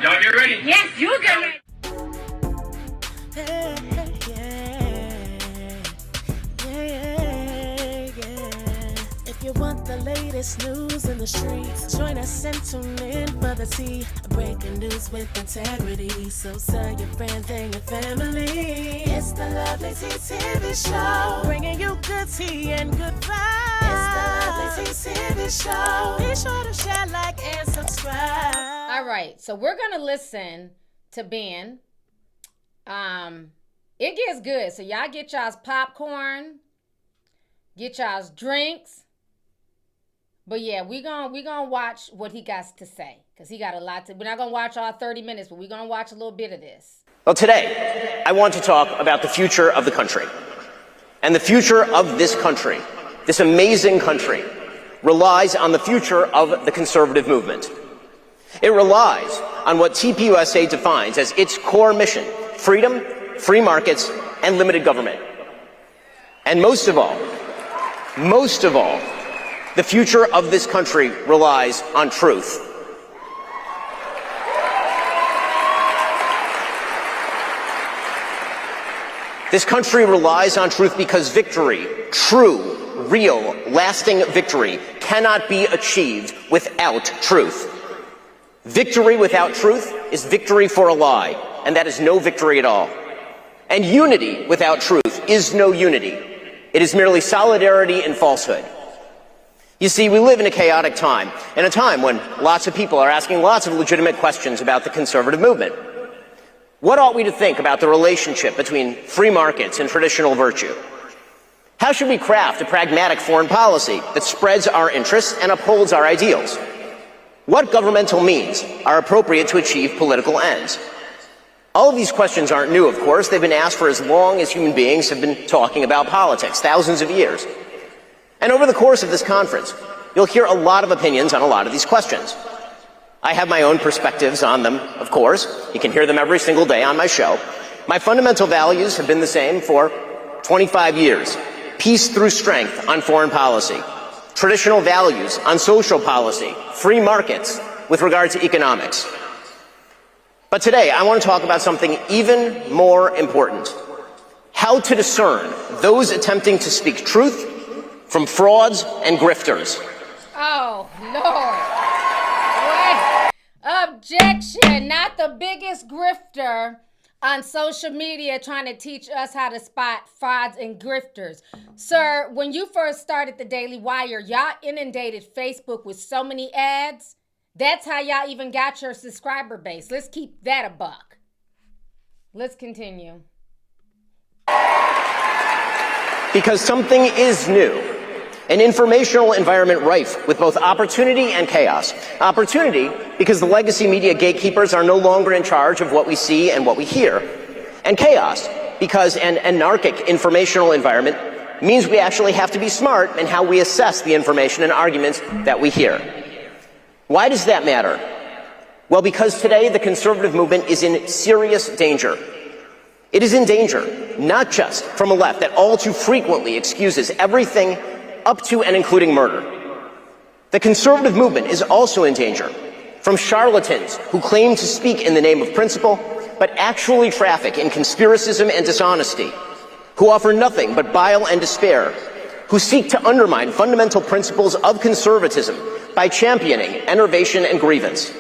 Y'all get ready? Yes, you get ready. If you want the latest news in the streets, join us and tune in for the tea. Breaking news with integrity. So tell your friends and your family. It's the Lovelyti TV show, bringing you good tea and good vibes. It's the Lovelyti TV show. Be sure to share, like, and subscribe. All right, so we're gonna listen to Ben. It gets good, so y'all get y'all's popcorn, get y'all's drinks. But yeah, we gonna watch what he got to say, because he got a lot to. We're not gonna watch all 30 minutes, but we're gonna watch a little bit of this. Well, today, I want to talk about the future of the country. And the future of this country, this amazing country, relies on the future of the conservative movement. It relies on what TPUSA defines as its core mission: freedom, free markets, and limited government. And most of all, the future of this country relies on truth. This country relies on truth because victory, true, real, lasting victory, cannot be achieved without truth. Victory without truth is victory for a lie, and that is no victory at all. And unity without truth is no unity. It is merely solidarity in falsehood. You see, we live in a chaotic time, in a time when lots of people are asking lots of legitimate questions about the conservative movement. What ought we to think about the relationship between free markets and traditional virtue? How should we craft a pragmatic foreign policy that spreads our interests and upholds our ideals? What governmental means are appropriate to achieve political ends? All of these questions aren't new, of course. They've been asked for as long as human beings have been talking about politics, thousands of years. And over the course of this conference, you'll hear a lot of opinions on a lot of these questions. I have my own perspectives on them, of course. You can hear them every single day on my show. My fundamental values have been the same for 25 years. Peace through strength on foreign policy. Traditional values on social policy. Free markets with regard to economics. But today, I want to talk about something even more important. How to discern those attempting to speak truth from frauds and grifters. Oh, Lord. What? Objection. Not the biggest grifter on social media trying to teach us how to spot frauds and grifters. Sir, when you first started the Daily Wire, y'all inundated Facebook with so many ads. That's how y'all even got your subscriber base. Let's keep that a buck. Let's continue. Because something is new. An informational environment rife with both opportunity and chaos. Opportunity because the legacy media gatekeepers are no longer in charge of what we see and what we hear. And chaos because an anarchic informational environment means we actually have to be smart in how we assess the information and arguments that we hear. Why does that matter? Well, because today the conservative movement is in serious danger. It is in danger, not just from a left that all too frequently excuses everything up to and including murder. The conservative movement is also in danger from charlatans who claim to speak in the name of principle, but actually traffic in conspiracism and dishonesty, who offer nothing but bile and despair, who seek to undermine fundamental principles of conservatism by championing enervation and grievance.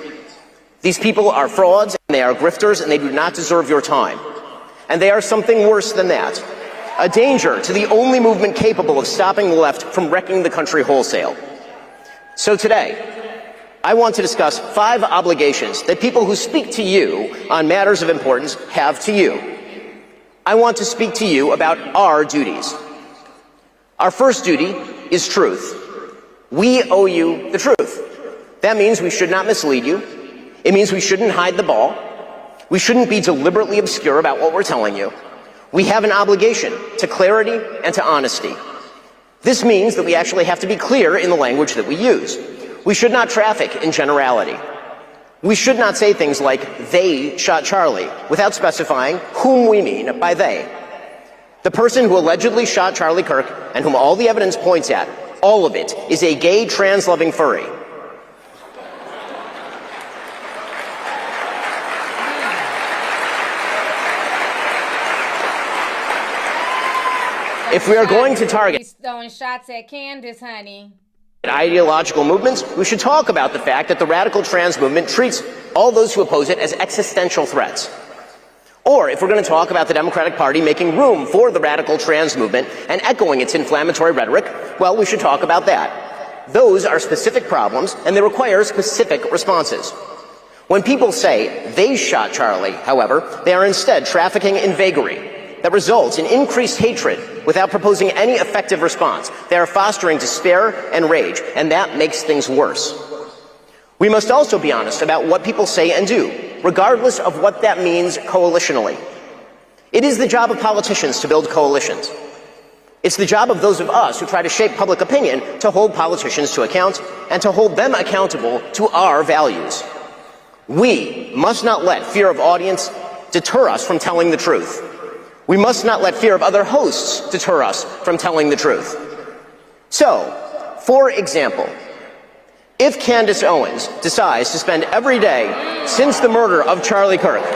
These people are frauds, and they are grifters, and they do not deserve your time. And they are something worse than that. A danger to the only movement capable of stopping the left from wrecking the country wholesale. So today, I want to discuss 5 obligations that people who speak to you on matters of importance have to you. I want to speak to you about our duties. Our first duty is truth. We owe you the truth. That means we should not mislead you. It means we shouldn't hide the ball. We shouldn't be deliberately obscure about what we're telling you. We have an obligation to clarity and to honesty. This means that we actually have to be clear in the language that we use. We should not traffic in generality. We should not say things like, "they shot Charlie," without specifying whom we mean by they. The person who allegedly shot Charlie Kirk, and whom all the evidence points at, all of it, is a gay, trans-loving furry. If we are going to target He's throwing shots at Candace, honey. Ideological movements, we should talk about the fact that the radical trans movement treats all those who oppose it as existential threats. Or if we're going to talk about the Democratic Party making room for the radical trans movement and echoing its inflammatory rhetoric, well, we should talk about that. Those are specific problems, and they require specific responses. When people say they shot Charlie, however, they are instead trafficking in vagary that results in increased hatred without proposing any effective response. They are fostering despair and rage, and that makes things worse. We must also be honest about what people say and do, regardless of what that means coalitionally. It is the job of politicians to build coalitions. It's the job of those of us who try to shape public opinion to hold politicians to account and to hold them accountable to our values. We must not let fear of audience deter us from telling the truth. We must not let fear of other hosts deter us from telling the truth. So, for example, if Candace Owens decides to spend every day since the murder of Charlie Kirk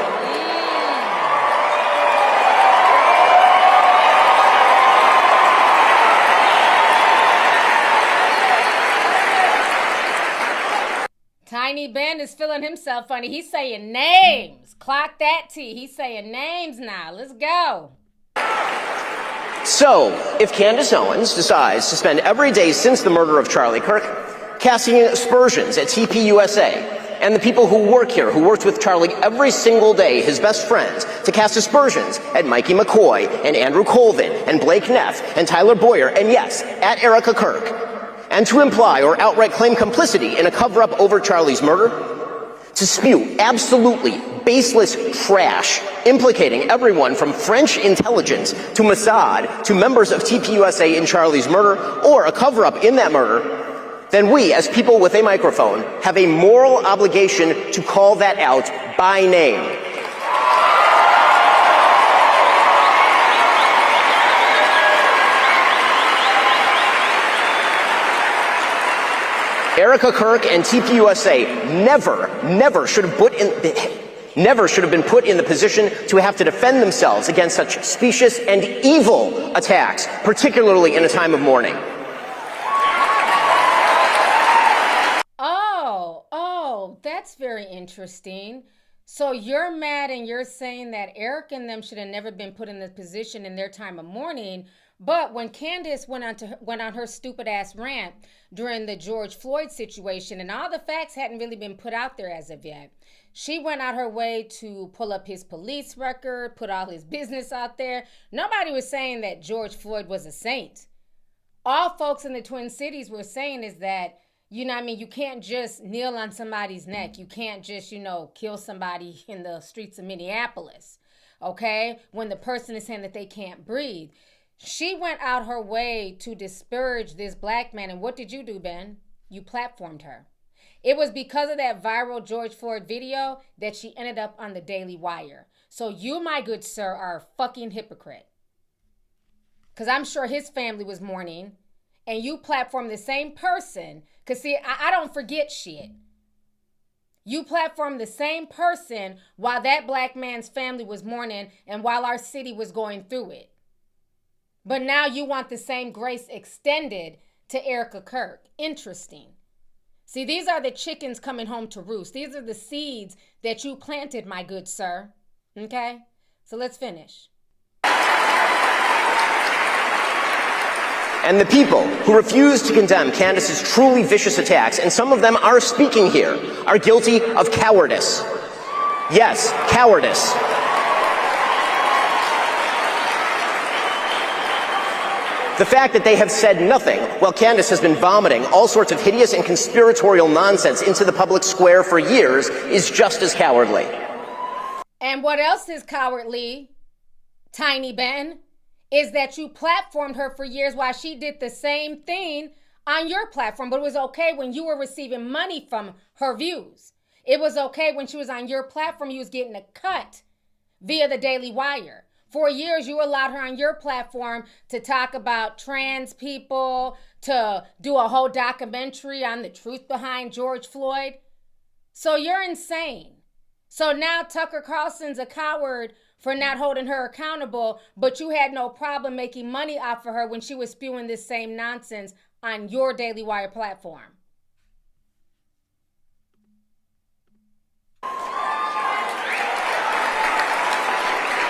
Tiny Ben is feeling himself funny. He's saying names. Clock that T. He's saying names now. Let's go. So, if Candace Owens decides to spend every day since the murder of Charlie Kirk casting aspersions at TPUSA and the people who work here, who worked with Charlie every single day, his best friends, to cast aspersions at Mikey McCoy and Andrew Colvin and Blake Neff and Tyler Boyer and, yes, at Erica Kirk, and to imply or outright claim complicity in a cover-up over Charlie's murder, to spew absolutely baseless trash implicating everyone from French intelligence to Mossad to members of TPUSA in Charlie's murder or a cover-up in that murder, then we, as people with a microphone, have a moral obligation to call that out by name. Erica Kirk and TPUSA never should have been put in the position to have to defend themselves against such specious and evil attacks, particularly in a time of mourning. Oh, that's very interesting. So you're mad and you're saying that Eric and them should have never been put in this position in their time of mourning. But when Candace went on her stupid ass rant during the George Floyd situation, and all the facts hadn't really been put out there as of yet, she went out her way to pull up his police record, put all his business out there. Nobody was saying that George Floyd was a saint. All folks in the Twin Cities were saying is that, you know what I mean, you can't just kneel on somebody's neck. You can't just, kill somebody in the streets of Minneapolis, okay, when the person is saying that they can't breathe. She went out her way to disparage this black man. And what did you do, Ben? You platformed her. It was because of that viral George Floyd video that she ended up on the Daily Wire. So you, my good sir, are a fucking hypocrite. Because I'm sure his family was mourning. And you platformed the same person. Because see, I don't forget shit. You platformed the same person while that black man's family was mourning and while our city was going through it. But now you want the same grace extended to Erica Kirk. Interesting. See, these are the chickens coming home to roost. These are the seeds that you planted, my good sir. Okay? So let's finish. And the people who refuse to condemn Candace's truly vicious attacks, and some of them are speaking here, are guilty of cowardice. Yes, cowardice. The fact that they have said nothing while Candace has been vomiting all sorts of hideous and conspiratorial nonsense into the public square for years is just as cowardly. And what else is cowardly, Tiny Ben, is that you platformed her for years while she did the same thing on your platform. But it was okay when you were receiving money from her views. It was okay when she was on your platform, you was getting a cut via the Daily Wire. For years, you allowed her on your platform to talk about trans people, to do a whole documentary on the truth behind George Floyd. So you're insane. So now Tucker Carlson's a coward for not holding her accountable, but you had no problem making money off of her when she was spewing this same nonsense on your Daily Wire platform.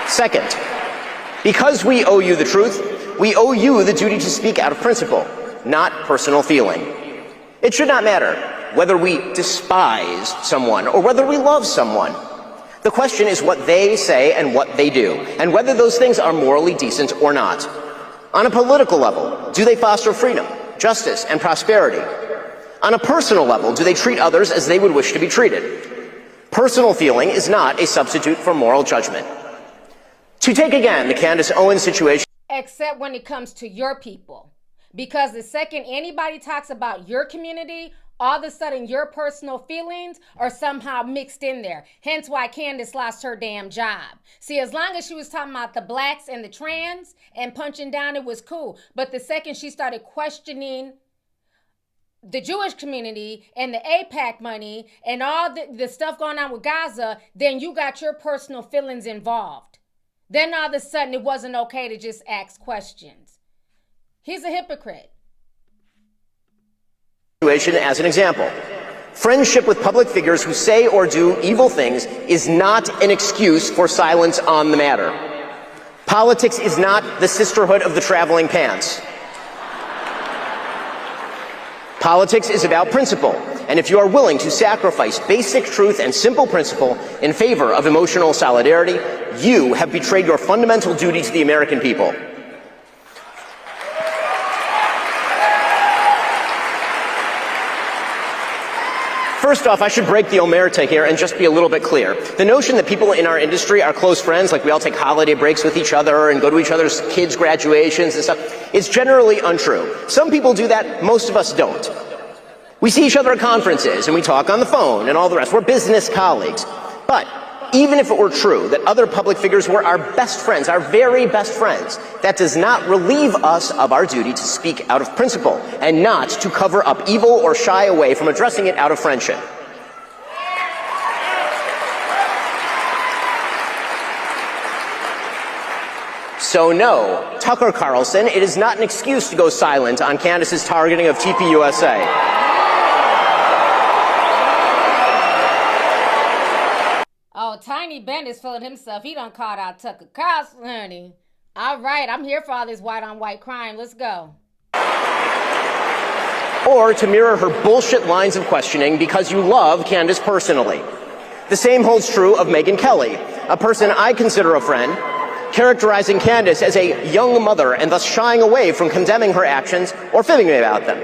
Second, because we owe you the truth, we owe you the duty to speak out of principle, not personal feeling. It should not matter whether we despise someone or whether we love someone. The question is what they say and what they do, and whether those things are morally decent or not. On a political level, do they foster freedom, justice, and prosperity? On a personal level, do they treat others as they would wish to be treated? Personal feeling is not a substitute for moral judgment. To take again the Candace Owens situation. Except when it comes to your people. Because the second anybody talks about your community, all of a sudden your personal feelings are somehow mixed in there. Hence why Candace lost her damn job. See, as long as she was talking about the blacks and the trans and punching down, it was cool. But the second she started questioning the Jewish community and the AIPAC money and all the stuff going on with Gaza, then you got your personal feelings involved. Then all of a sudden it wasn't okay to just ask questions. He's a hypocrite. As an example, friendship with public figures who say or do evil things is not an excuse for silence on the matter. Politics is not the sisterhood of the traveling pants. Politics is about principle, and if you are willing to sacrifice basic truth and simple principle in favor of emotional solidarity, you have betrayed your fundamental duty to the American people. First off, I should break the omerta here and just be a little bit clear. The notion that people in our industry are close friends, like we all take holiday breaks with each other and go to each other's kids' graduations and stuff, is generally untrue. Some people do that, most of us don't. We see each other at conferences and we talk on the phone and all the rest. We're business colleagues. But even if it were true that other public figures were our best friends, our very best friends, that does not relieve us of our duty to speak out of principle and not to cover up evil or shy away from addressing it out of friendship. So no, Tucker Carlson, it is not an excuse to go silent on Candace's targeting of TPUSA. Oh, Tiny Ben is feeling himself. He done called out Tucker Carlson, honey. All right, I'm here for all this white-on-white crime. Let's go. Or to mirror her bullshit lines of questioning because you love Candace personally. The same holds true of Megyn Kelly, a person I consider a friend, characterizing Candace as a young mother and thus shying away from condemning her actions or fibbing about them.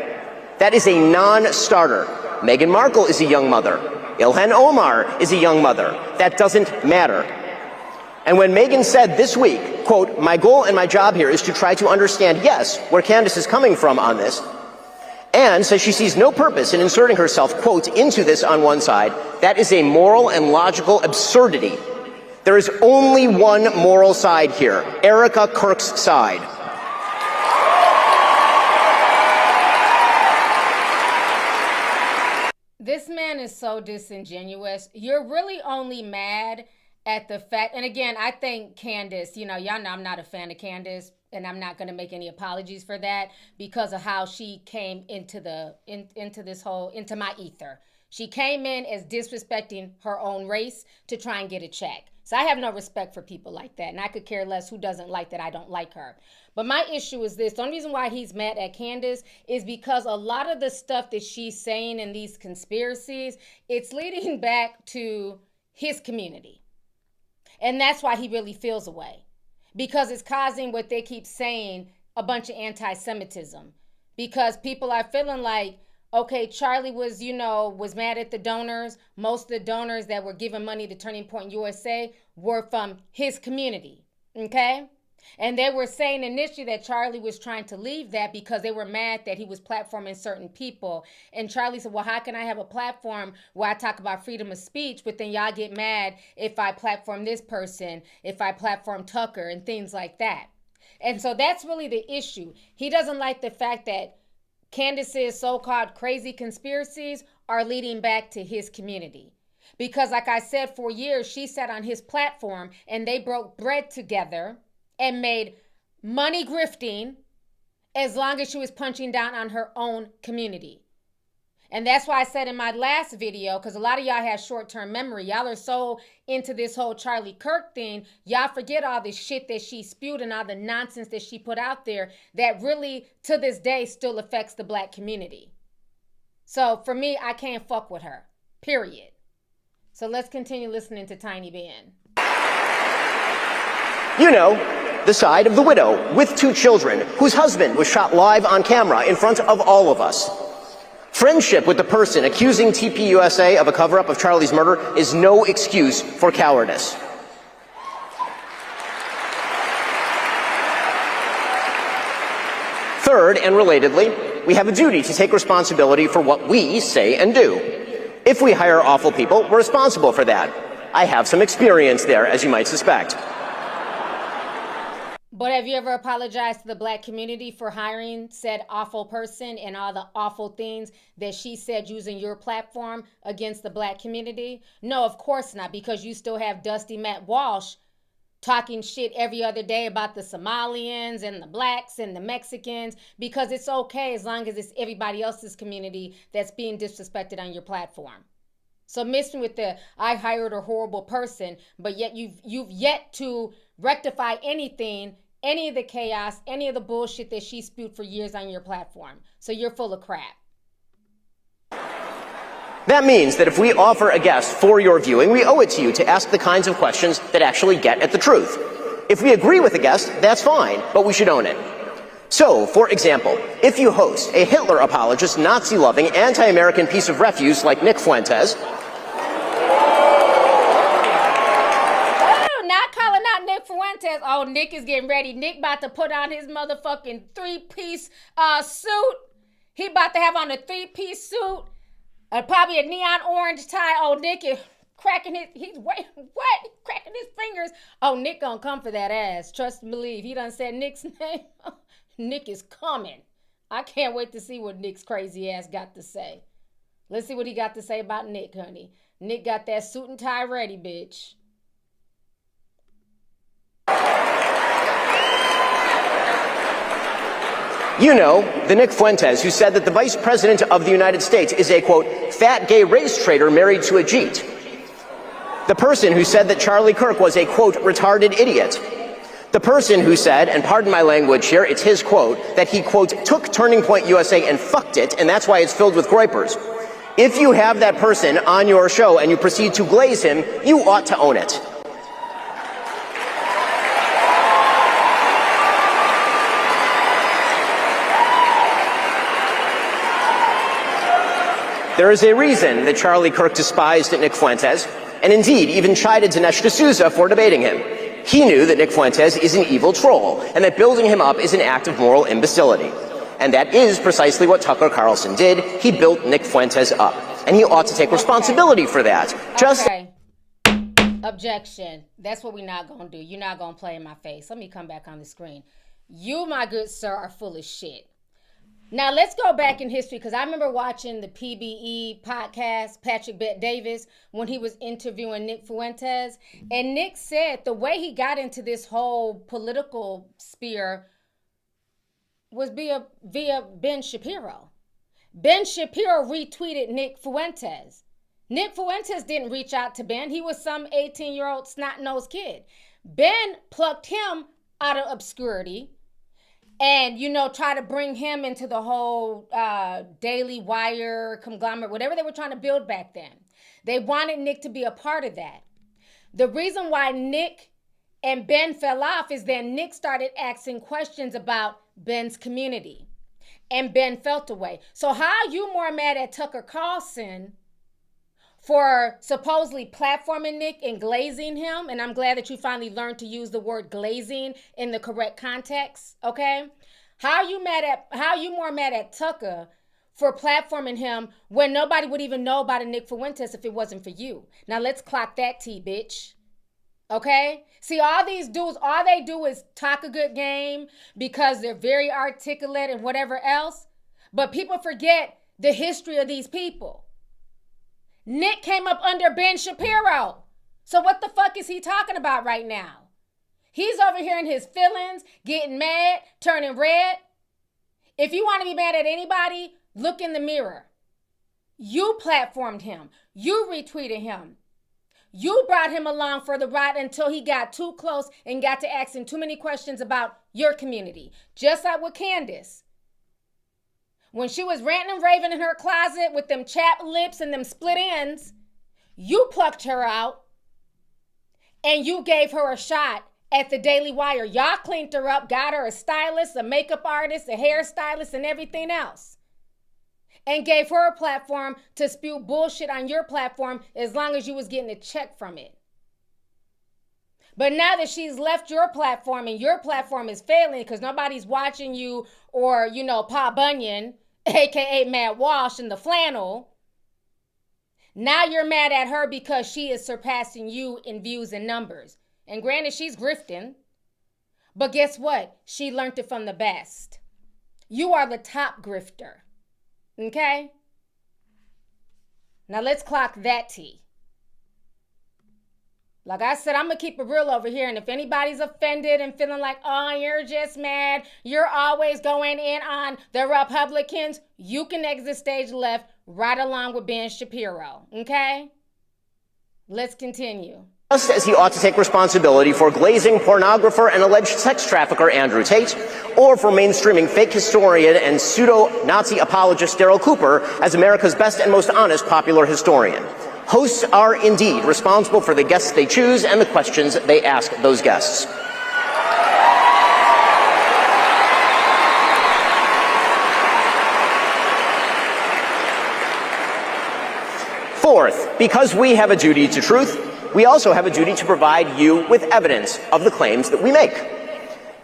That is a non-starter. Meghan Markle is a young mother. Ilhan Omar is a young mother. That doesn't matter. And when Megyn said this week, quote, "My goal and my job here is to try to understand, yes, where Candace is coming from on this," and says she sees no purpose in inserting herself, quote, into this on one side, that is a moral and logical absurdity. There is only one moral side here, Erica Kirk's side. This man is so disingenuous. You're really only mad at the fact, and again, I think Candace, y'all know I'm not a fan of Candace, and I'm not going to make any apologies for that because of how she came into into my ether. She came in as disrespecting her own race to try and get a check. So I have no respect for people like that, and I could care less who doesn't like that I don't like her. But my issue is this. The only reason why he's mad at Candace is because a lot of the stuff that she's saying in these conspiracies, it's leading back to his community. And that's why he really feels away. Because it's causing what they keep saying, a bunch of anti-Semitism. Because people are feeling like, okay, Charlie was mad at the donors. Most of the donors that were giving money to Turning Point USA were from his community, okay? And they were saying initially that Charlie was trying to leave that because they were mad that he was platforming certain people. And Charlie said, well, how can I have a platform where I talk about freedom of speech, but then y'all get mad if I platform this person, if I platform Tucker and things like that. And so that's really the issue. He doesn't like the fact that Candace's so-called crazy conspiracies are leading back to his community. Because like I said, for years, she sat on his platform and they broke bread together and made money grifting as long as she was punching down on her own community. And that's why I said in my last video, because a lot of y'all have short-term memory. Y'all are so into this whole Charlie Kirk thing, y'all forget all the shit that she spewed and all the nonsense that she put out there that really, to this day, still affects the black community. So for me, I can't fuck with her, period. So let's continue listening to Tiny Ben. You know, the side of the widow with 2 children whose husband was shot live on camera in front of all of us. Friendship with the person accusing TPUSA of a cover-up of Charlie's murder is no excuse for cowardice. Third, and relatedly, we have a duty to take responsibility for what we say and do. If we hire awful people, we're responsible for that. I have some experience there, as you might suspect. But have you ever apologized to the black community for hiring said awful person and all the awful things that she said using your platform against the black community? No, of course not, because you still have Dusty Matt Walsh talking shit every other day about the Somalians and the blacks and the Mexicans, because it's okay as long as it's everybody else's community that's being disrespected on your platform. So mixing with the I hired a horrible person, but yet you've yet to rectify anything, any of the chaos, any of the bullshit that she spewed for years on your platform. So you're full of crap. That means that if we offer a guest for your viewing, we owe it to you to ask the kinds of questions that actually get at the truth. If we agree with the guest, that's fine, but we should own it. So, for example, if you host a Hitler apologist, Nazi-loving, anti-American piece of refuse like Nick Fuentes, Nick Fuentes, oh, Nick is getting ready. Nick about to put on his motherfucking 3-piece suit. He about to have on a 3-piece suit, probably a neon orange tie. Oh, Nick is cracking cracking his fingers. Oh, Nick gonna come for that ass. Trust and believe. He done said Nick's name. Nick is coming. I can't wait to see what Nick's crazy ass got to say. Let's see what he got to say about Nick, honey. Nick got that suit and tie ready, bitch. you know, the Nick Fuentes who said that the Vice President of the United States is a, quote, fat gay race traitor married to a Jeet. The person who said that Charlie Kirk was a, quote, retarded idiot. The person who said, and pardon my language here, it's his quote, that he, quote, took Turning Point USA and fucked it, and that's why it's filled with groypers. If you have that person on your show and you proceed to glaze him, you ought to own it. There is a reason that Charlie Kirk despised Nick Fuentes, and indeed even chided Dinesh D'Souza for debating him. He knew that Nick Fuentes is an evil troll, and that building him up is an act of moral imbecility. And that is precisely what Tucker Carlson did. He built Nick Fuentes up, and he ought to take responsibility for that. Okay. Objection. That's what we're not going to do. You're not going to play in my face. Let me come back on the screen. You, my good sir, are full of shit. Now, let's go back in history, because I remember watching the PBE podcast, Patrick Bet-Davis, when he was interviewing Nick Fuentes. And Nick said the way he got into this whole political sphere was via Ben Shapiro. Ben Shapiro retweeted Nick Fuentes. Nick Fuentes didn't reach out to Ben. He was some 18-year-old snot-nosed kid. Ben plucked him out of obscurity and, you know, try to bring him into the whole Daily Wire conglomerate, whatever they were trying to build back then. They wanted Nick to be a part of that. The reason why Nick and Ben fell off is that Nick started asking questions about Ben's community, and Ben felt away. So how are you more mad at Tucker Carlson for supposedly platforming Nick and glazing him? And I'm glad that you finally learned to use the word glazing in the correct context, okay? How are you more mad at Tucker for platforming him when nobody would even know about a Nick Fuentes if it wasn't for you? Now let's clock that T, bitch. Okay? See, all these dudes, all they do is talk a good game because they're very articulate and whatever else. But people forget the history of these people. Nick came up under Ben Shapiro. So what the fuck is he talking about right now? He's over here in his feelings, getting mad, turning red. If you want to be mad at anybody, look in the mirror. You platformed him. You retweeted him. You brought him along for the ride until he got too close and got to asking too many questions about your community. Just like with Candace. When she was ranting and raving in her closet with them chapped lips and them split ends, you plucked her out and you gave her a shot at the Daily Wire. Y'all cleaned her up, got her a stylist, a makeup artist, a hairstylist, and everything else. And gave her a platform to spew bullshit on your platform as long as you was getting a check from it. But now that she's left your platform and your platform is failing because nobody's watching you or, you know, Pa Bunyan, a.k.a. Matt Walsh in the flannel, now you're mad at her because she is surpassing you in views and numbers. And granted, she's grifting. But guess what? She learned it from the best. You are the top grifter. Okay? Now let's clock that T. Like I said, I'm going to keep it real over here. And if anybody's offended and feeling like, oh, you're just mad, you're always going in on the Republicans, you can exit stage left right along with Ben Shapiro. Okay? Let's continue. Just as he ought to take responsibility for glazing pornographer and alleged sex trafficker Andrew Tate, or for mainstreaming fake historian and pseudo-Nazi apologist Daryl Cooper as America's best and most honest popular historian. Hosts are indeed responsible for the guests they choose and the questions they ask those guests. Fourth, because we have a duty to truth, we also have a duty to provide you with evidence of the claims that we make.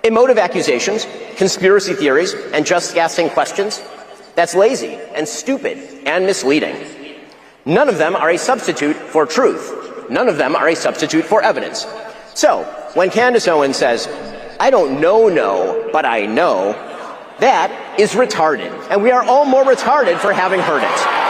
Emotive accusations, conspiracy theories, and just asking questions, that's lazy and stupid and misleading. None of them are a substitute for truth. None of them are a substitute for evidence. So, when Candace Owens says, I don't know, but I know, that is retarded. And we are all more retarded for having heard it.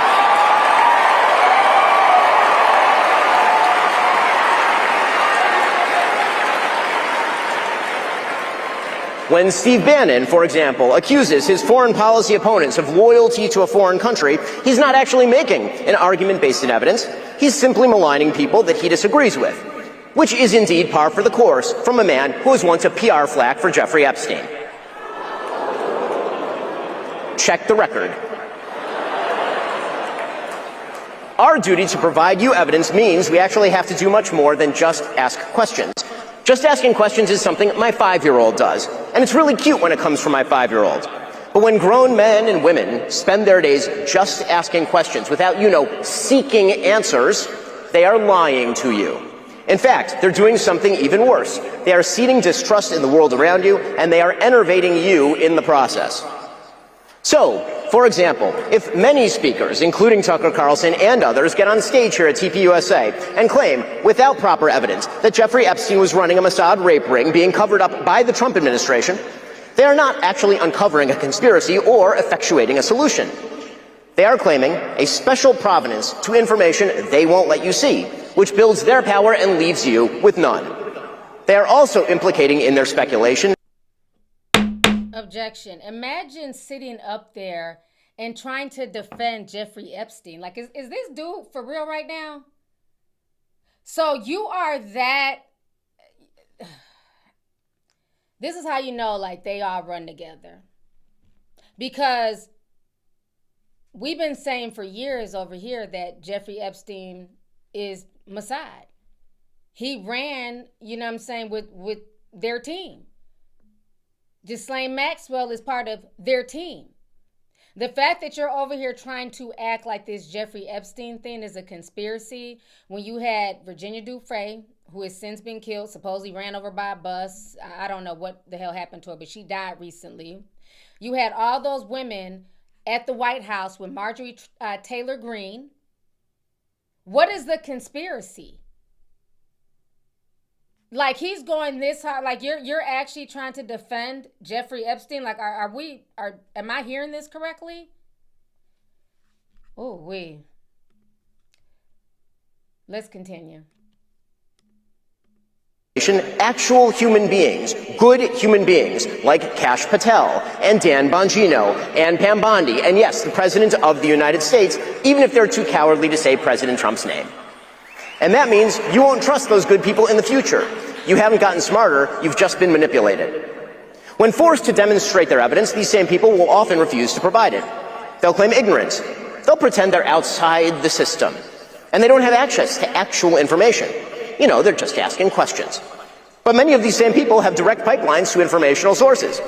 When Steve Bannon, for example, accuses his foreign policy opponents of loyalty to a foreign country, he's not actually making an argument based in evidence. He's simply maligning people that he disagrees with, which is indeed par for the course from a man who was once a PR flack for Jeffrey Epstein. Check the record. Our duty to provide you evidence means we actually have to do much more than just ask questions. Just asking questions is something my 5-year-old does, and it's really cute when it comes from my 5-year-old. But when grown men and women spend their days just asking questions without, seeking answers, they are lying to you. In fact, they're doing something even worse. They are seeding distrust in the world around you, and they are enervating you in the process. So, for example, if many speakers, including Tucker Carlson and others, get on stage here at TPUSA and claim, without proper evidence, that Jeffrey Epstein was running a Mossad rape ring being covered up by the Trump administration, they are not actually uncovering a conspiracy or effectuating a solution. They are claiming a special provenance to information they won't let you see, which builds their power and leaves you with none. They are also implicating in their speculation. Objection. Imagine sitting up there and trying to defend Jeffrey Epstein. Like, is this dude for real right now? So you are that... This is how you know, like, they all run together. Because we've been saying for years over here that Jeffrey Epstein is Mossad. He ran, with their team. Ghislaine Maxwell is part of their team. The fact that you're over here trying to act like this Jeffrey Epstein thing is a conspiracy, when you had Virginia Dufresne, who has since been killed, supposedly ran over by a bus. I don't know what the hell happened to her, but she died recently. You had all those women at the White House with Marjorie Taylor Greene. What is the conspiracy? Like, he's going this hard. Like, you're actually trying to defend Jeffrey Epstein. Like, am I hearing this correctly? Oh, Let's continue. Actual human beings, good human beings, like Kash Patel and Dan Bongino and Pam Bondi, and yes, the President of the United States, even if they're too cowardly to say President Trump's name. And that means you won't trust those good people in the future. You haven't gotten smarter, you've just been manipulated. When forced to demonstrate their evidence, these same people will often refuse to provide it. They'll claim ignorance. They'll pretend they're outside the system, and they don't have access to actual information. You know, they're just asking questions. But many of these same people have direct pipelines to informational sources.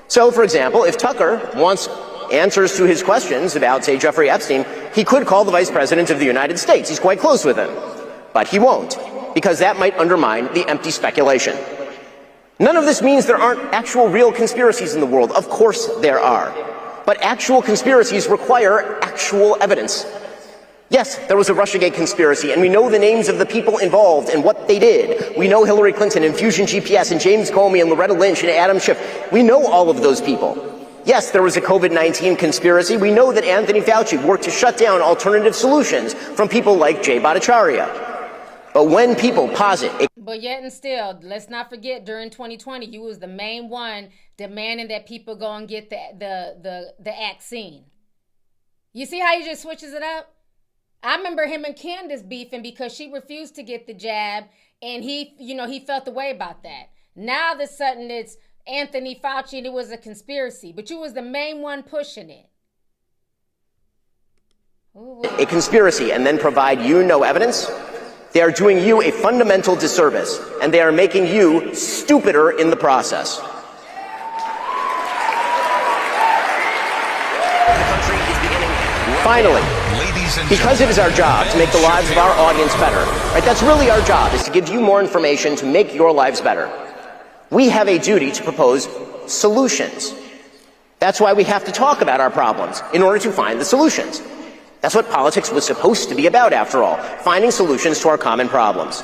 So, for example, if Tucker wants answers to his questions about, say, Jeffrey Epstein, he could call the Vice President of the United States. He's quite close with him. But he won't, because that might undermine the empty speculation. None of this means there aren't actual real conspiracies in the world. Of course there are. But actual conspiracies require actual evidence. Yes, there was a Russiagate conspiracy, and we know the names of the people involved and what they did. We know Hillary Clinton and Fusion GPS and James Comey and Loretta Lynch and Adam Schiff. We know all of those people. Yes, there was a COVID-19 conspiracy. We know that Anthony Fauci worked to shut down alternative solutions from people like Jay Bhattacharya. But when people posit... But yet and still, let's not forget, during 2020, you was the main one demanding that people go and get the vaccine. You see how he just switches it up? I remember him and Candace beefing because she refused to get the jab, and he felt the way about that. Now all of a sudden it's Anthony Fauci and it was a conspiracy, but you was the main one pushing it. Ooh. A conspiracy and then provide you no evidence? They are doing you a fundamental disservice, and they are making you stupider in the process. Finally, because it is our job to make the lives of our audience better, right? That's really our job, is to give you more information to make your lives better. We have a duty to propose solutions. That's why we have to talk about our problems in order to find the solutions. That's what politics was supposed to be about, after all, finding solutions to our common problems.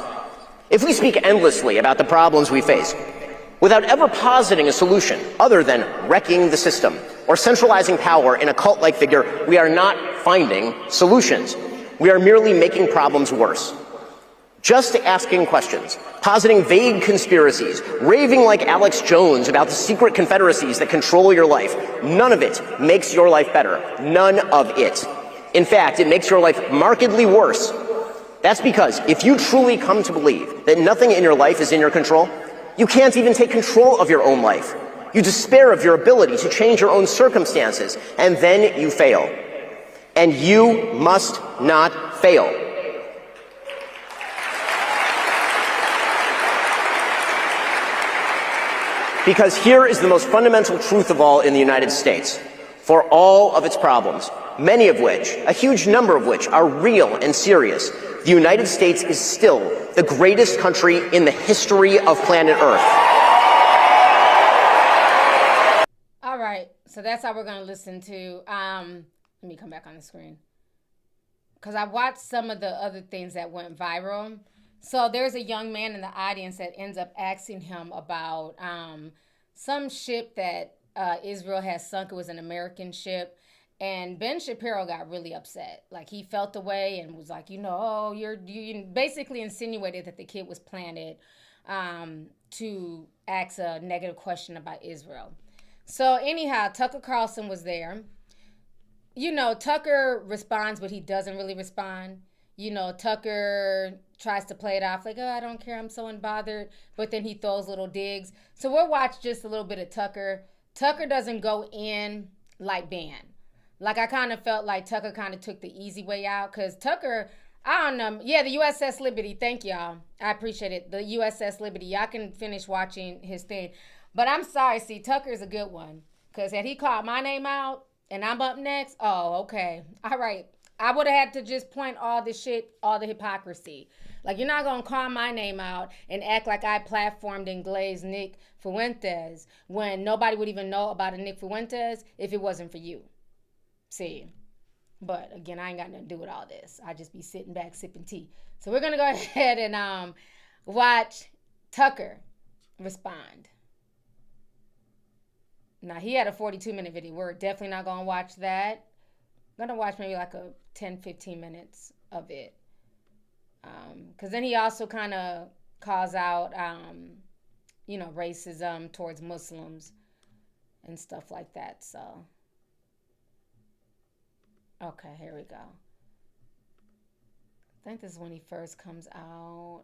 If we speak endlessly about the problems we face, without ever positing a solution other than wrecking the system or centralizing power in a cult-like figure, we are not finding solutions. We are merely making problems worse. Just asking questions, positing vague conspiracies, raving like Alex Jones about the secret confederacies that control your life, none of it makes your life better. None of it. In fact, it makes your life markedly worse. That's because if you truly come to believe that nothing in your life is in your control, you can't even take control of your own life. You despair of your ability to change your own circumstances, and then you fail. And you must not fail. Because here is the most fundamental truth of all in the United States. For all of its problems, many of which, a huge number of which, are real and serious, the United States is still the greatest country in the history of planet Earth. All right, so that's how we're going to listen to, let me come back on the screen. Because I watched some of the other things that went viral. So there's a young man in the audience that ends up asking him about some ship that Israel has sunk. It was an American ship. And Ben Shapiro got really upset. Like, he felt the way and was like, you basically insinuated that the kid was planted to ask a negative question about Israel. So anyhow, Tucker Carlson was there. Tucker responds, but he doesn't really respond. Tucker tries to play it off like, oh, I don't care, I'm so unbothered. But then he throws little digs. So we'll watch just a little bit of Tucker. Tucker doesn't go in like Ben. Like, I kind of felt like Tucker kind of took the easy way out. Because Tucker, I don't know. Yeah, the USS Liberty. Thank y'all. I appreciate it. The USS Liberty. Y'all can finish watching his thing. But I'm sorry. See, Tucker's a good one. Because had he called my name out and I'm up next, oh, okay. All right. I would have had to just point all the shit, all the hypocrisy. Like, you're not going to call my name out and act like I platformed and glazed Nick Fuentes when nobody would even know about a Nick Fuentes if it wasn't for you. See, but again, I ain't got nothing to do with all this. I just be sitting back sipping tea. So we're gonna go ahead and watch Tucker respond. Now, he had a 42-minute video. We're definitely not gonna watch that. I'm gonna watch maybe like a 10-15 minutes of it. Because then he also kind of calls out, racism towards Muslims and stuff like that. So, okay, here we go. I think this is when he first comes out.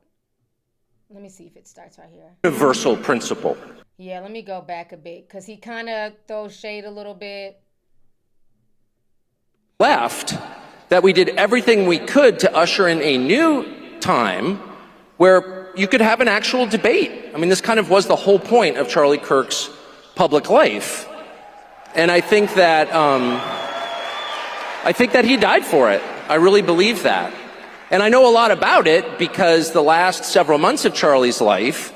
Let me see if it starts right here. Universal principle. Yeah, let me go back a bit because he kind of throws shade a little bit. Left that we did everything we could to usher in a new time where you could have an actual debate. I mean, this kind of was the whole point of Charlie Kirk's public life. And I think that he died for it. I really believe that. And I know a lot about it because the last several months of Charlie's life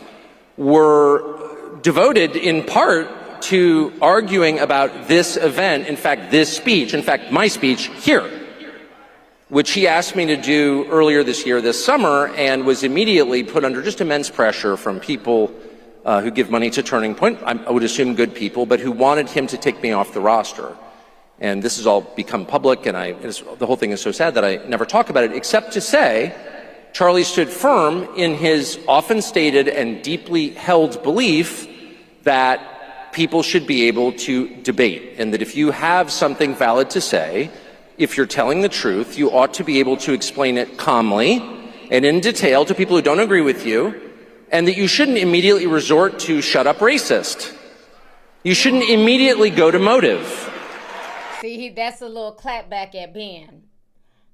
were devoted in part to arguing about this event, in fact, this speech, in fact, my speech here, which he asked me to do earlier this year, this summer, and was immediately put under just immense pressure from people who give money to Turning Point, I would assume good people, but who wanted him to take me off the roster. And this has all become public, and the whole thing is so sad that I never talk about it, except to say Charlie stood firm in his often stated and deeply held belief that people should be able to debate, and that if you have something valid to say, if you're telling the truth, you ought to be able to explain it calmly and in detail to people who don't agree with you, and that you shouldn't immediately resort to shut up racist. You shouldn't immediately go to motive. See, that's a little clapback at Ben.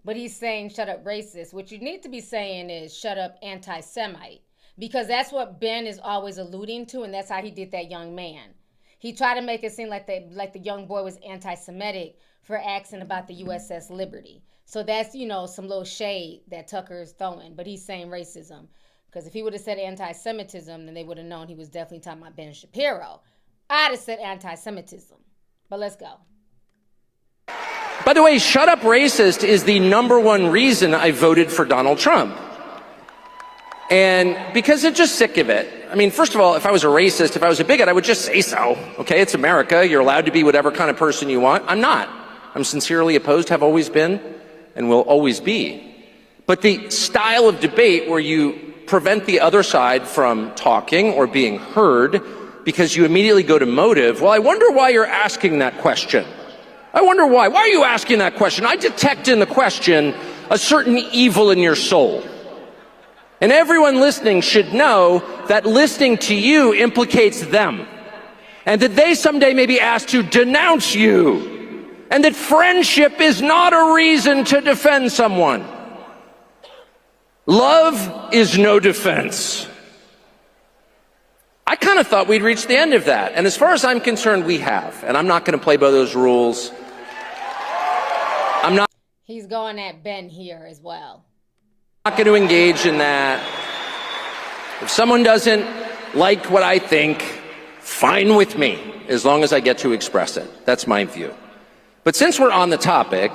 But he's saying shut up racist. What you need to be saying is shut up anti-Semite. Because that's what Ben is always alluding to, and that's how he did that young man. He tried to make it seem like the young boy was anti-Semitic for asking about the USS Liberty. So that's, some little shade that Tucker is throwing. But he's saying racism. Because if he would have said anti-Semitism, then they would have known he was definitely talking about Ben Shapiro. I'd have said anti-Semitism. But let's go. By the way, shut up racist is the #1 reason I voted for Donald Trump. And because I'm just sick of it. I mean, first of all, if I was a racist, if I was a bigot, I would just say so. Okay, it's America. You're allowed to be whatever kind of person you want. I'm not. I'm sincerely opposed, have always been, and will always be. But the style of debate where you prevent the other side from talking or being heard because you immediately go to motive, well, I wonder why you're asking that question. I wonder why. Why are you asking that question? I detect in the question a certain evil in your soul. And everyone listening should know that listening to you implicates them. And that they someday may be asked to denounce you. And that friendship is not a reason to defend someone. Love is no defense. I kind of thought we'd reached the end of that. And as far as I'm concerned, we have. And I'm not going to play by those rules. I'm not. He's going at Ben here as well. I'm not going to engage in that. If someone doesn't like what I think, fine with me, as long as I get to express it. That's my view. But since we're on the topic,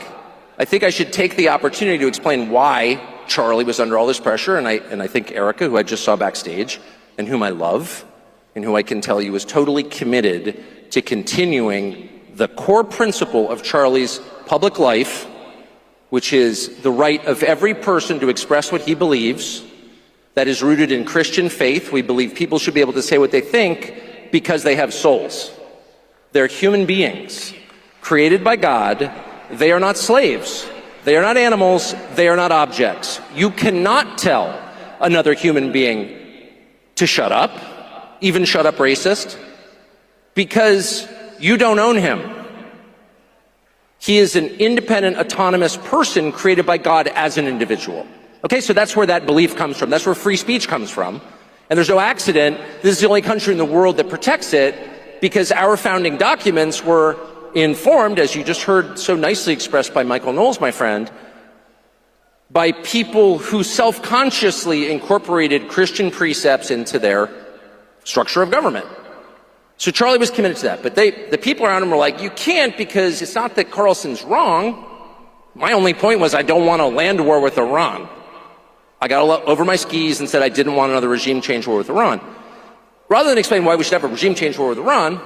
I think I should take the opportunity to explain why Charlie was under all this pressure, and I think Erica, who I just saw backstage, and whom I love, and who I can tell you is totally committed to continuing the core principle of Charlie's public life, which is the right of every person to express what he believes, that is rooted in Christian faith. We believe people should be able to say what they think because they have souls. They're human beings, created by God. They are not slaves. They are not animals. They are not objects. You cannot tell another human being to shut up, even shut up racist, because you don't own him. He is an independent, autonomous person created by God as an individual. Okay, so that's where that belief comes from. That's where free speech comes from. And there's no accident. This is the only country in the world that protects it because our founding documents were informed, as you just heard so nicely expressed by Michael Knowles, my friend, by people who self-consciously incorporated Christian precepts into their structure of government. So Charlie was committed to that, but the people around him were like, you can't, because it's not that Carlson's wrong. My only point was I don't want a land war with Iran. I got over my skis and said I didn't want another regime change war with Iran. Rather than explain why we should have a regime change war with Iran,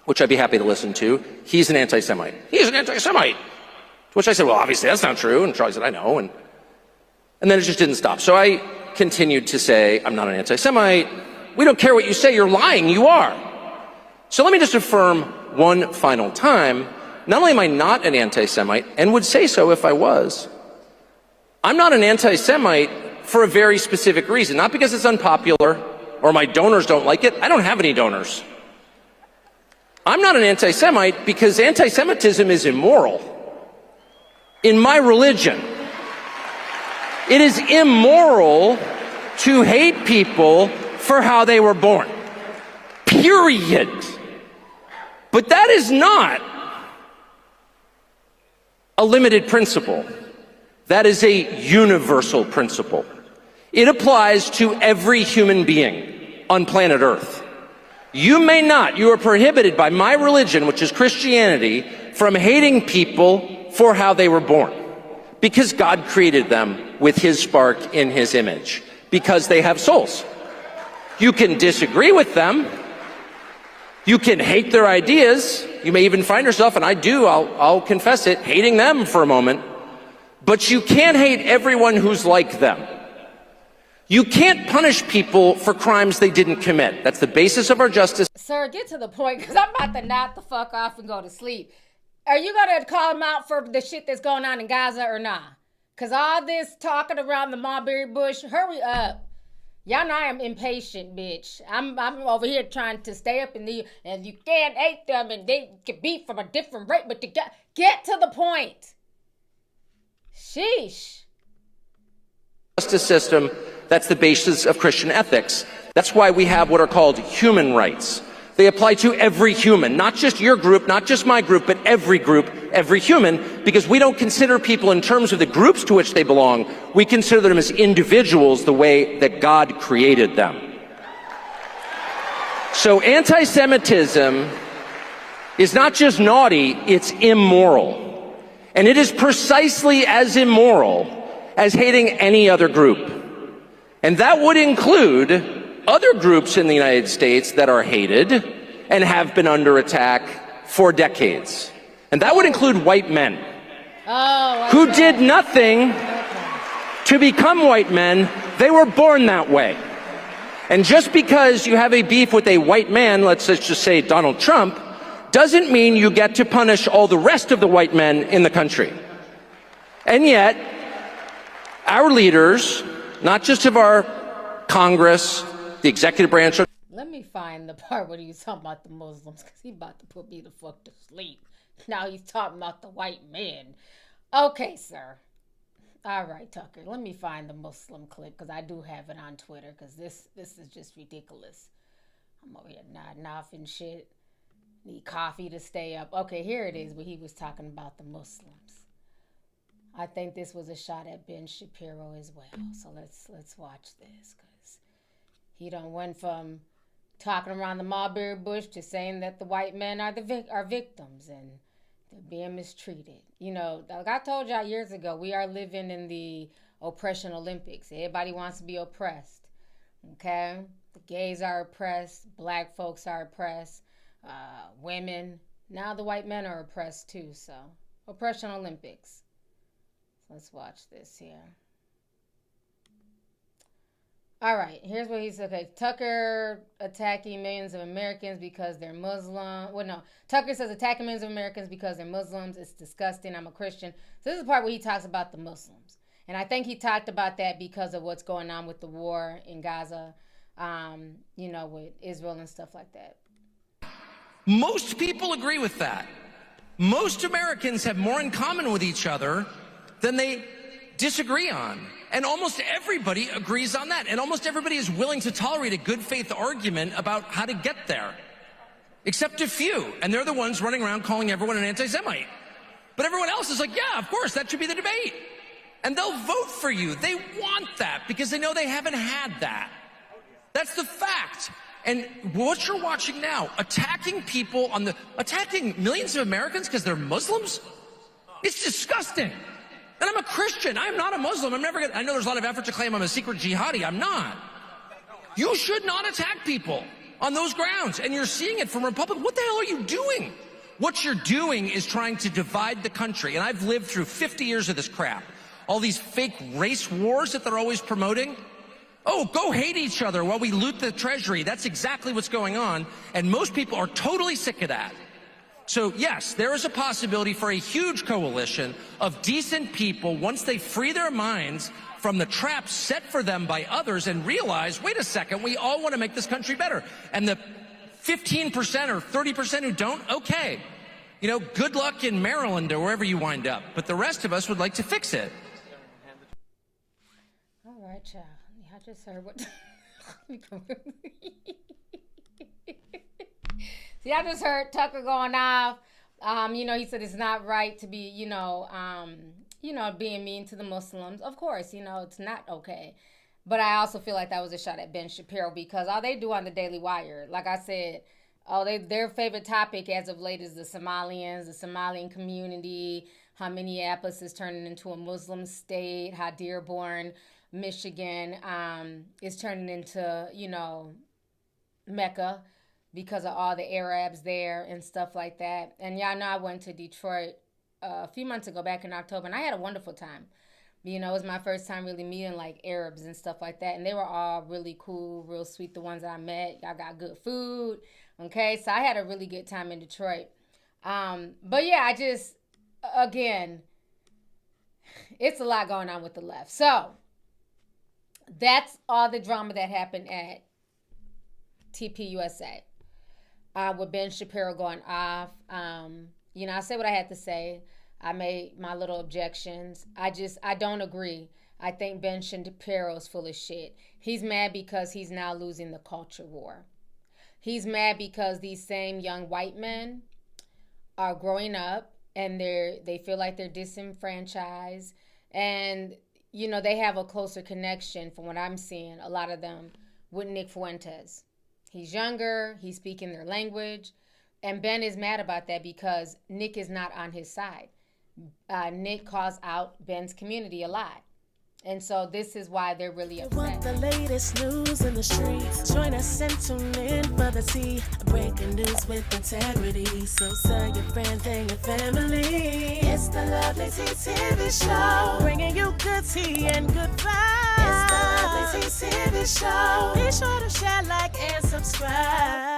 which I'd be happy to listen to, he's an anti-Semite. He's an anti-Semite. To which I said, well, obviously that's not true. And Charlie said, I know. And And then it just didn't stop. So I continued to say, I'm not an anti-Semite. We don't care what you say. You're lying. You are. So let me just affirm one final time. Not only am I not an anti-Semite, and would say so if I was, I'm not an anti-Semite for a very specific reason. Not because it's unpopular or my donors don't like it. I don't have any donors. I'm not an anti-Semite because anti-Semitism is immoral. In my religion, it is immoral to hate people for how they were born. Period. But that is not a limited principle. That is a universal principle. It applies to every human being on planet Earth. You may not, you are prohibited by my religion, which is Christianity, from hating people for how they were born. Because God created them with His spark in His image. Because they have souls. You can disagree with them. You can hate their ideas. You may even find yourself, and I do, I'll confess it, hating them for a moment. But you can't hate everyone who's like them. You can't punish people for crimes they didn't commit. That's the basis of our justice. Sir, get to the point, because I'm about to knock the fuck off and go to sleep. Are you going to call him out for the shit that's going on in Gaza or not? Because all this talking around the mulberry bush, hurry up. Y'all know I am impatient, bitch. I'm over here trying to stay up in the, and you can't hate them and they can be from a different race, but you get to the point. Sheesh. Justice system, that's the basis of Christian ethics. That's why we have what are called human rights. They apply to every human, not just your group, not just my group, but every group, every human, because we don't consider people in terms of the groups to which they belong. We consider them as individuals the way that God created them. So anti-Semitism is not just naughty, it's immoral. And it is precisely as immoral as hating any other group. And that would include other groups in the United States that are hated and have been under attack for decades. And that would include white men who did nothing to become white men. They were born that way. And just because you have a beef with a white man, let's just say Donald Trump, doesn't mean you get to punish all the rest of the white men in the country. And yet, our leaders, not just of our Congress, the executive branch. Let me find the part where he's talking about the Muslims, because he's about to put me the fuck to sleep. Now he's talking about the white men. Okay, sir. All right, Tucker. Let me find the Muslim clip, because I do have it on Twitter, because this is just ridiculous. I'm over here nodding off and shit. Need coffee to stay up. Okay, here it is, where he was talking about the Muslims. I think this was a shot at Ben Shapiro as well. So let's watch this, because he done went from talking around the mulberry bush to saying that the white men are victims and they're being mistreated. You know, like I told y'all years ago, we are living in the oppression Olympics. Everybody wants to be oppressed. Okay? The gays are oppressed. Black folks are oppressed. Women. Now the white men are oppressed too. So, oppression Olympics. Let's watch this here. All right, here's what he said. Okay, Tucker attacking millions of Americans because they're Muslim. Well, no. Tucker says attacking millions of Americans because they're Muslims. It's disgusting. I'm a Christian. So this is the part where he talks about the Muslims. And I think he talked about that because of what's going on with the war in Gaza, you know, with Israel and stuff like that. Most people agree with that. Most Americans have more in common with each other than they disagree on. And almost everybody agrees on that. And almost everybody is willing to tolerate a good faith argument about how to get there. Except a few. And they're the ones running around calling everyone an anti-Semite. But everyone else is like, yeah, of course, that should be the debate. And they'll vote for you. They want that because they know they haven't had that. That's the fact. And what you're watching now, attacking people attacking millions of Americans because they're Muslims, it's disgusting. And I'm a Christian. I'm not a Muslim. I know there's a lot of effort to claim I'm a secret jihadi. I'm not. You should not attack people on those grounds. And you're seeing it from Republicans. What the hell are you doing? What you're doing is trying to divide the country. And I've lived through 50 years of this crap. All these fake race wars that they're always promoting. Oh, go hate each other while we loot the treasury. That's exactly what's going on. And most people are totally sick of that. So yes, there is a possibility for a huge coalition of decent people once they free their minds from the traps set for them by others and realize, wait a second, we all want to make this country better. And the 15% or 30% who don't, okay. You know, good luck in Maryland or wherever you wind up. But the rest of us would like to fix it. All right, child. I just heard what... See, I just heard Tucker going off. You know, he said it's not right to be, being mean to the Muslims. Of course, it's not okay. But I also feel like that was a shot at Ben Shapiro because all they do on the Daily Wire, like I said, their favorite topic as of late is the Somalians, the Somalian community, how Minneapolis is turning into a Muslim state, how Dearborn, Michigan is turning into, Mecca because of all the Arabs there and stuff like that. And y'all know I went to Detroit a few months ago, back in October, and I had a wonderful time. It was my first time really meeting like Arabs and stuff like that. And they were all really cool, real sweet, the ones that I met. Y'all got good food. Okay, so I had a really good time in Detroit. But yeah, again, it's a lot going on with the left. So that's all the drama that happened at TPUSA with Ben Shapiro going off. I said what I had to say. I made my little objections. I don't agree. I think Ben Shapiro's full of shit. He's mad because he's now losing the culture war. He's mad because these same young white men are growing up and they feel like they're disenfranchised. And, they have a closer connection, from what I'm seeing, a lot of them, with Nick Fuentes. He's younger. He's speaking their language. And Ben is mad about that because Nick is not on his side. Nick calls out Ben's community a lot. And so this is why they're really upset. Want the latest news in the streets? Join us and tune in for the tea. Breaking news with integrity. So tell your friends and your family. It's the Lovelyti TV show. Bringing you good tea and good vibes. It's the Lovelyti TV show. Be sure to share, like, and subscribe.